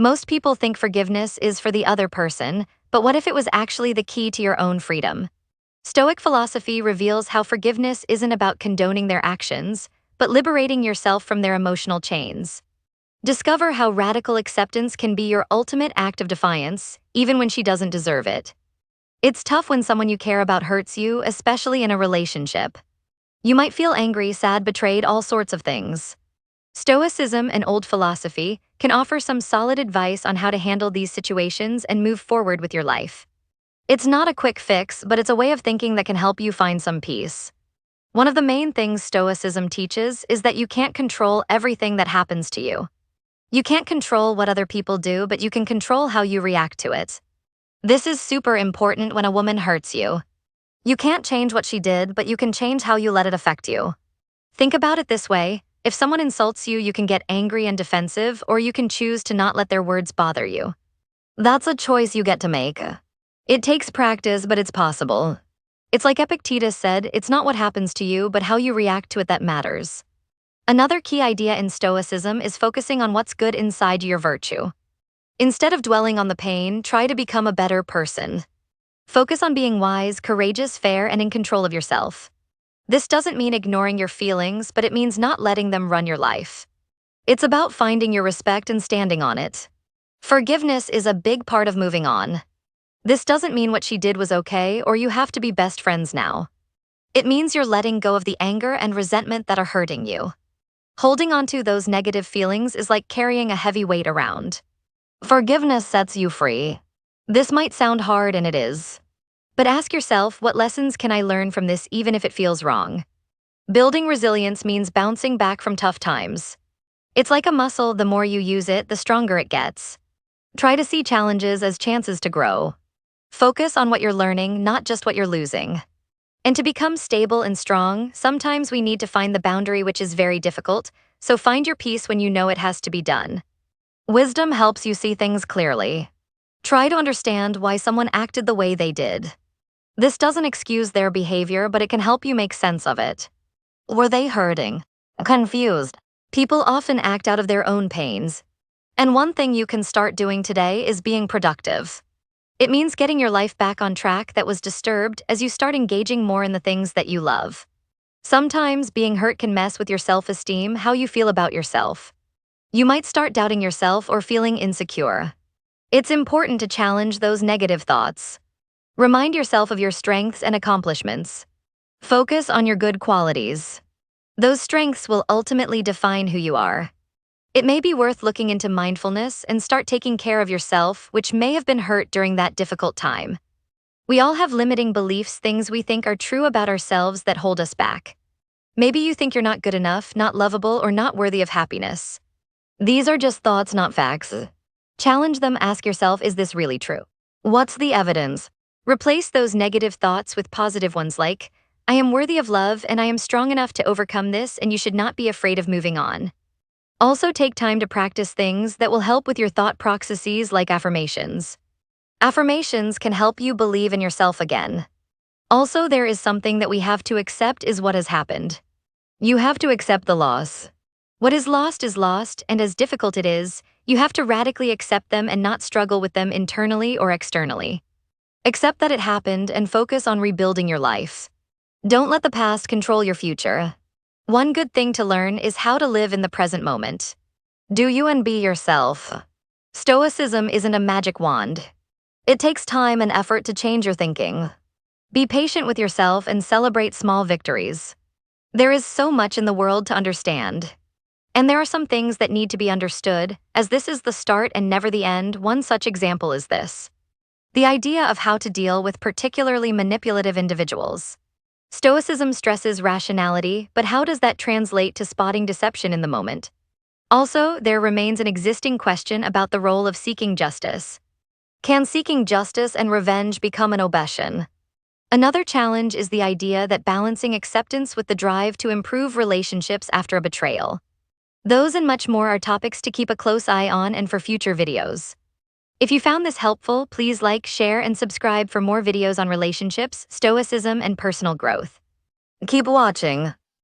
Most people think forgiveness is for the other person, but what if it was actually the key to your own freedom? Stoic philosophy reveals how forgiveness isn't about condoning their actions, but liberating yourself from their emotional chains. Discover how radical acceptance can be your ultimate act of defiance, even when she doesn't deserve it. It's tough when someone you care about hurts you, especially in a relationship. You might feel angry, sad, betrayed, all sorts of things. Stoicism, an old philosophy, can offer some solid advice on how to handle these situations and move forward with your life. It's not a quick fix, but it's a way of thinking that can help you find some peace. One of the main things Stoicism teaches is that you can't control everything that happens to you. You can't control what other people do, but you can control how you react to it. This is super important when a woman hurts you. You can't change what she did, but you can change how you let it affect you. Think about it this way: if someone insults you, you can get angry and defensive, or you can choose to not let their words bother you. That's a choice you get to make. It takes practice, but it's possible. It's like Epictetus said, it's not what happens to you, but how you react to it that matters. Another key idea in Stoicism is focusing on what's good inside your virtue. Instead of dwelling on the pain, try to become a better person. Focus on being wise, courageous, fair, and in control of yourself. This doesn't mean ignoring your feelings, but it means not letting them run your life. It's about finding your respect and standing on it. Forgiveness is a big part of moving on. This doesn't mean what she did was okay or you have to be best friends now. It means you're letting go of the anger and resentment that are hurting you. Holding on to those negative feelings is like carrying a heavy weight around. Forgiveness sets you free. This might sound hard, and it is. But ask yourself, what lessons can I learn from this even if it feels wrong? Building resilience means bouncing back from tough times. It's like a muscle, the more you use it, the stronger it gets. Try to see challenges as chances to grow. Focus on what you're learning, not just what you're losing. And to become stable and strong, sometimes we need to find the boundary, which is very difficult, so find your peace when you know it has to be done. Wisdom helps you see things clearly. Try to understand why someone acted the way they did. This doesn't excuse their behavior, but it can help you make sense of it. Were they hurting? Confused? People often act out of their own pains. And one thing you can start doing today is being productive. It means getting your life back on track that was disturbed as you start engaging more in the things that you love. Sometimes being hurt can mess with your self-esteem, how you feel about yourself. You might start doubting yourself or feeling insecure. It's important to challenge those negative thoughts. Remind yourself of your strengths and accomplishments. Focus on your good qualities. Those strengths will ultimately define who you are. It may be worth looking into mindfulness and start taking care of yourself, which may have been hurt during that difficult time. We all have limiting beliefs, things we think are true about ourselves that hold us back. Maybe you think you're not good enough, not lovable, or not worthy of happiness. These are just thoughts, not facts. Challenge them, ask yourself, is this really true? What's the evidence? Replace those negative thoughts with positive ones like, I am worthy of love and I am strong enough to overcome this, and you should not be afraid of moving on. Also, take time to practice things that will help with your thought processes like affirmations. Affirmations can help you believe in yourself again. Also, there is something that we have to accept is what has happened. You have to accept the loss. What is lost, and as difficult it is, you have to radically accept them and not struggle with them internally or externally. Accept that it happened and focus on rebuilding your life. Don't let the past control your future. One good thing to learn is how to live in the present moment. Do you and be yourself. Stoicism isn't a magic wand. It takes time and effort to change your thinking. Be patient with yourself and celebrate small victories. There is so much in the world to understand. And there are some things that need to be understood, as this is the start and never the end. One such example is this: the idea of how to deal with particularly manipulative individuals. Stoicism stresses rationality, but how does that translate to spotting deception in the moment? Also, there remains an existing question about the role of seeking justice. Can seeking justice and revenge become an obsession? Another challenge is the idea that balancing acceptance with the drive to improve relationships after a betrayal. Those and much more are topics to keep a close eye on and for future videos. If you found this helpful, please like, share, and subscribe for more videos on relationships, stoicism, and personal growth. Keep watching.